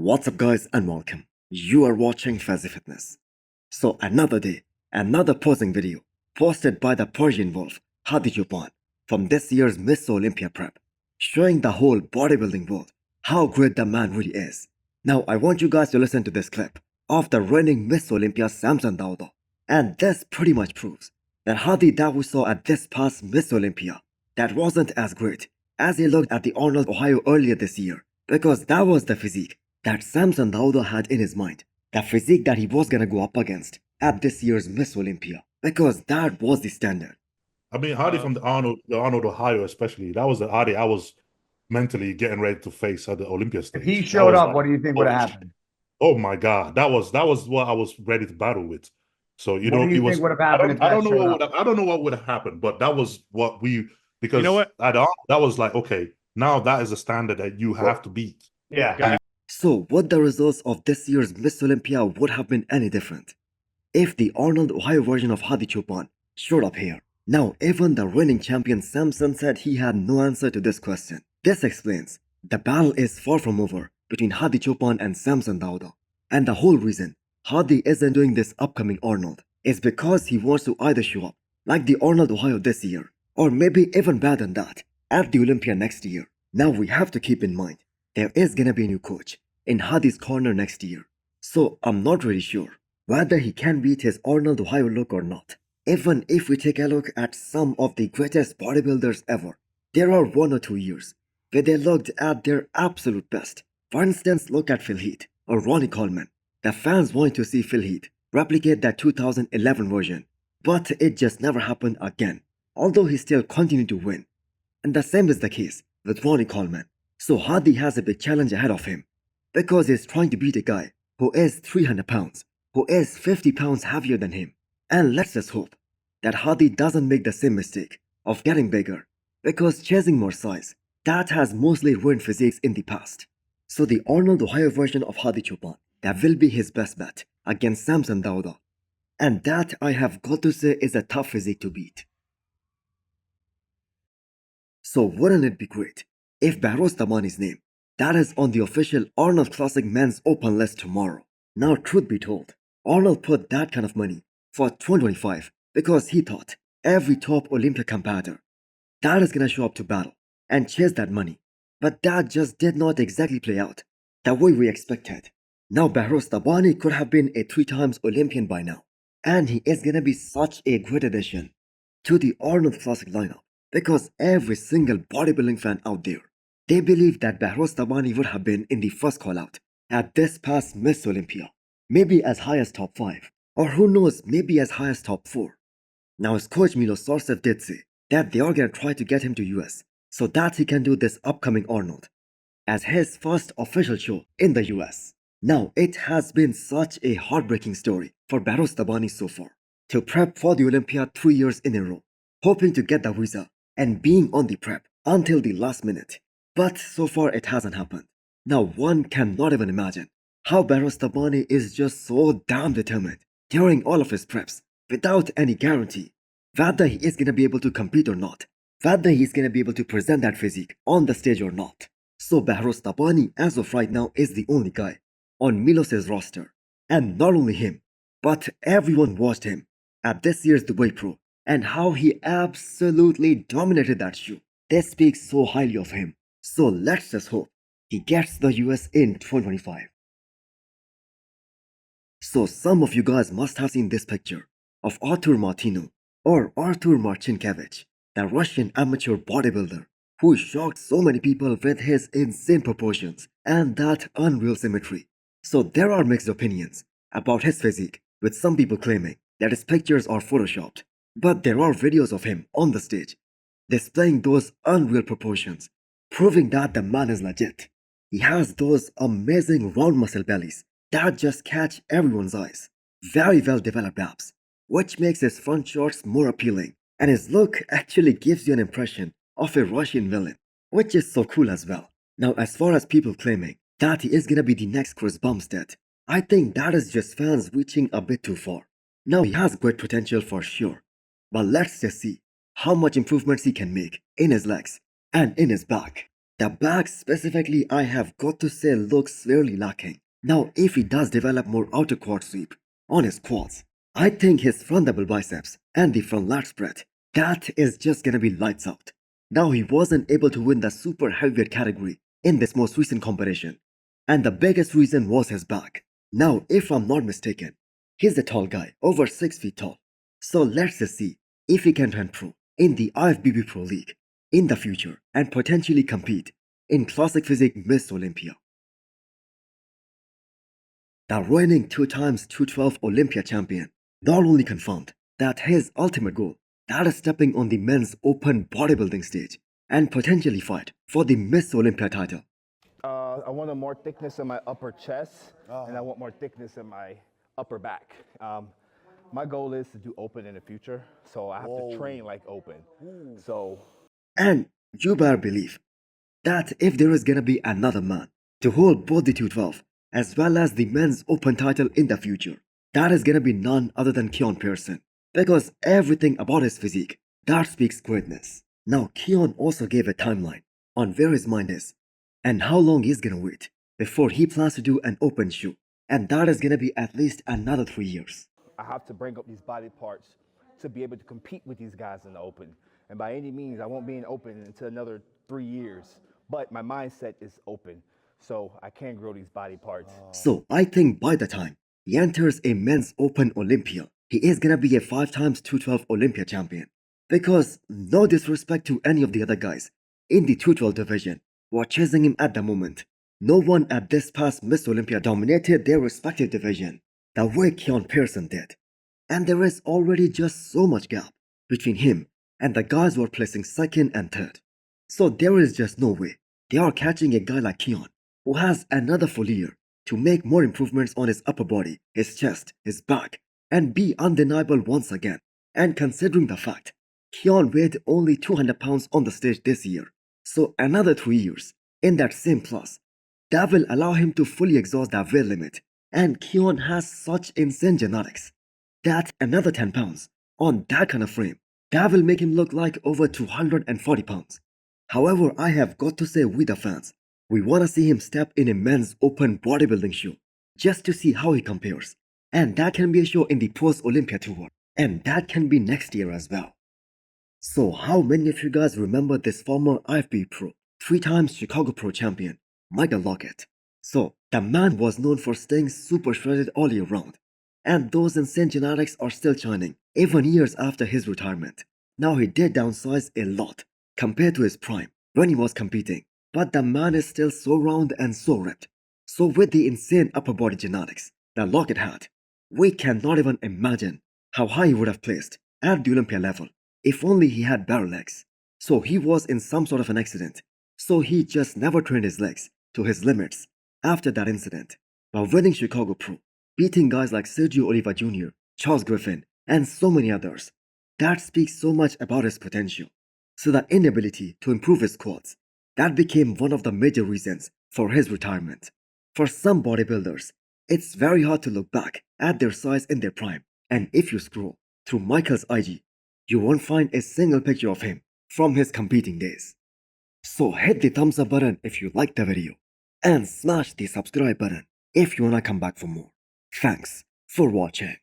What's up guys and welcome. You are watching Fazi Fitness. So another day, another posing video posted by the Persian wolf Hadi Choopan from this year's Miss Olympia prep, showing the whole bodybuilding world how great the man really is. Now I want you guys to listen to this clip of the reigning Miss Olympia Samson Dauda, and this pretty much proves that Hadi that we saw at this past Miss Olympia that wasn't as great as he looked at the Arnold Ohio earlier this year, because that was the physique that Samson Dauda had in his mind, the physique that he was gonna go up against at this year's Miss Olympia, because that was the standard. I mean, Hadi from the Arnold, Ohio, especially, that was the Hadi I was mentally getting ready to face at the Olympia stage. If he showed up, what do you think would have happened? Oh my God, that was what I was ready to battle with. So what do you think would have happened? I don't know what would have happened, but that was what because you know what? That was like, okay, now that is a standard that you have to beat. Yeah. So would the results of this year's Miss Olympia would have been any different if the Arnold Ohio version of Hadi Choopan showed up here? Now even the reigning champion Samson said he had no answer to this question. This explains the battle is far from over between Hadi Choopan and Samson Dauda, and the whole reason Hadi isn't doing this upcoming Arnold is because he wants to either show up like the Arnold Ohio this year, or maybe even better than that at the Olympia next year. Now we have to keep in mind there is gonna be a new coach in Hadi's corner next year, so I'm not really sure whether he can beat his Arnold Ohio look or not. Even if we take a look at some of the greatest bodybuilders ever, there are 1 or 2 years where they looked at their absolute best. For instance, look at Phil Heath or Ronnie Coleman. The fans wanted to see Phil Heath replicate that 2011 version, but it just never happened again, although he still continued to win. And the same is the case with Ronnie Coleman. So Hadi has a big challenge ahead of him, because he's trying to beat a guy who is 300 pounds, who is 50 pounds heavier than him. And let's just hope that Hadi doesn't make the same mistake of getting bigger, because chasing more size, that has mostly ruined physiques in the past. So the Arnold Ohio version of Hadi Choopan, that will be his best bet against Samson Dauda. And that, I have got to say, is a tough physique to beat. So wouldn't it be great if Behrooz Tabani's name that is on the official Arnold Classic Men's Open list tomorrow? Now truth be told, Arnold put that kind of money for 2025 because he thought every top Olympia competitor that is gonna show up to battle and chase that money. But that just did not exactly play out the way we expected. Now Behrooz Tabani could have been a 3 times Olympian by now, and he is gonna be such a great addition to the Arnold Classic lineup, because every single bodybuilding fan out there, they believe that Behrooz Tabani would have been in the first call out at this past Miss Olympia, maybe as high as top 5, or who knows, maybe as high as top 4. Now his coach Milo Sorsev did say that they are gonna try to get him to US so that he can do this upcoming Arnold as his first official show in the US. Now it has been such a heartbreaking story for Behrooz Tabani so far, to prep for the Olympia 3 years in a row, hoping to get the visa and being on the prep until the last minute. But so far it hasn't happened. Now one cannot even imagine how Behrooz Tabani is just so damn determined during all of his preps without any guarantee whether he is gonna be able to compete or not, whether he's gonna be able to present that physique on the stage or not. So Behrooz Tabani as of right now is the only guy on Milos's roster. And not only him, but everyone watched him at this year's Dubai Pro and how he absolutely dominated that show. They speak so highly of him. So let's just hope he gets the US in 2025. So some of you guys must have seen this picture of Artur Martinu, or Artur Marcinkevich, the Russian amateur bodybuilder who shocked so many people with his insane proportions and that unreal symmetry. So there are mixed opinions about his physique, with some people claiming that his pictures are photoshopped, but there are videos of him on the stage displaying those unreal proportions, proving that the man is legit. He has those amazing round muscle bellies that just catch everyone's eyes, very well developed abs, which makes his front shots more appealing, and his look actually gives you an impression of a Russian villain, which is so cool as well. Now as far as people claiming that he is gonna be the next Chris Bumstead, I think that is just fans reaching a bit too far. Now he has great potential for sure, but let's just see how much improvements he can make in his legs and in his back. The back specifically, I have got to say, looks severely lacking. Now, if he does develop more outer quad sweep on his quads, I think his front double biceps and the front lat spread, that is just gonna be lights out. Now, he wasn't able to win the super heavyweight category in this most recent competition, and the biggest reason was his back. Now, if I'm not mistaken, he's a tall guy, over 6 feet tall. So let's just see if he can turn pro in the IFBB Pro League in the future and potentially compete in Classic Physique Miss Olympia. The reigning 2 times 212 Olympia champion not only confirmed that his ultimate goal, that is stepping on the men's open bodybuilding stage and potentially fight for the Miss Olympia title. I want more thickness in my upper chest, and I want more thickness in my upper back. My goal is to do open in the future, so I have to train like open. And you better believe that if there is gonna be another man to hold both the 212 as well as the men's open title in the future, that is gonna be none other than Keon Pearson, because everything about his physique, that speaks greatness. Now, Keon also gave a timeline on where his mind is and how long he's gonna wait before he plans to do an open show, and that is gonna be at least another 3 years. I have to bring up these body parts to be able to compete with these guys in the open. And by any means, I won't be in open until another 3 years. But my mindset is open, so I can grow these body parts. So I think by the time he enters a men's open Olympia, he is gonna be a 5 times 212 Olympia champion. Because no disrespect to any of the other guys in the 212 division who are chasing him at the moment, no one at this past Miss Olympia dominated their respective division the way Keon Pearson did. And there is already just so much gap between him and the guys who are placing second and third. So there is just no way they are catching a guy like Keon, who has another full year to make more improvements on his upper body, his chest, his back, and be undeniable once again. And considering the fact Keon weighed only 200 pounds on the stage this year, so another 3 years in that same class, that will allow him to fully exhaust that weight limit. And Keon has such insane genetics that another 10 pounds on that kind of frame, that will make him look like over 240 pounds. However, I have got to say, we the fans, we wanna see him step in a men's open bodybuilding show just to see how he compares. And that can be a show in the post-Olympia tour. And that can be next year as well. So how many of you guys remember this former IFBB Pro, 3 times Chicago Pro champion, Michael Lockett? So the man was known for staying super shredded all year round. And those insane genetics are still shining, even years after his retirement. Now he did downsize a lot compared to his prime when he was competing, but the man is still so round and so ripped. So with the insane upper body genetics that Lockett had, we cannot even imagine how high he would have placed at the Olympia level if only he had better legs. So he was in some sort of an accident, so he just never trained his legs to his limits after that incident. While winning Chicago Pro, beating guys like Sergio Oliva Jr., Charles Griffin, and so many others, that speaks so much about his potential. So the inability to improve his quads, that became one of the major reasons for his retirement. For some bodybuilders, it's very hard to look back at their size in their prime, and if you scroll through Michael's IG, you won't find a single picture of him from his competing days. So hit the thumbs up button if you liked the video, and smash the subscribe button if you wanna come back for more. Thanks for watching.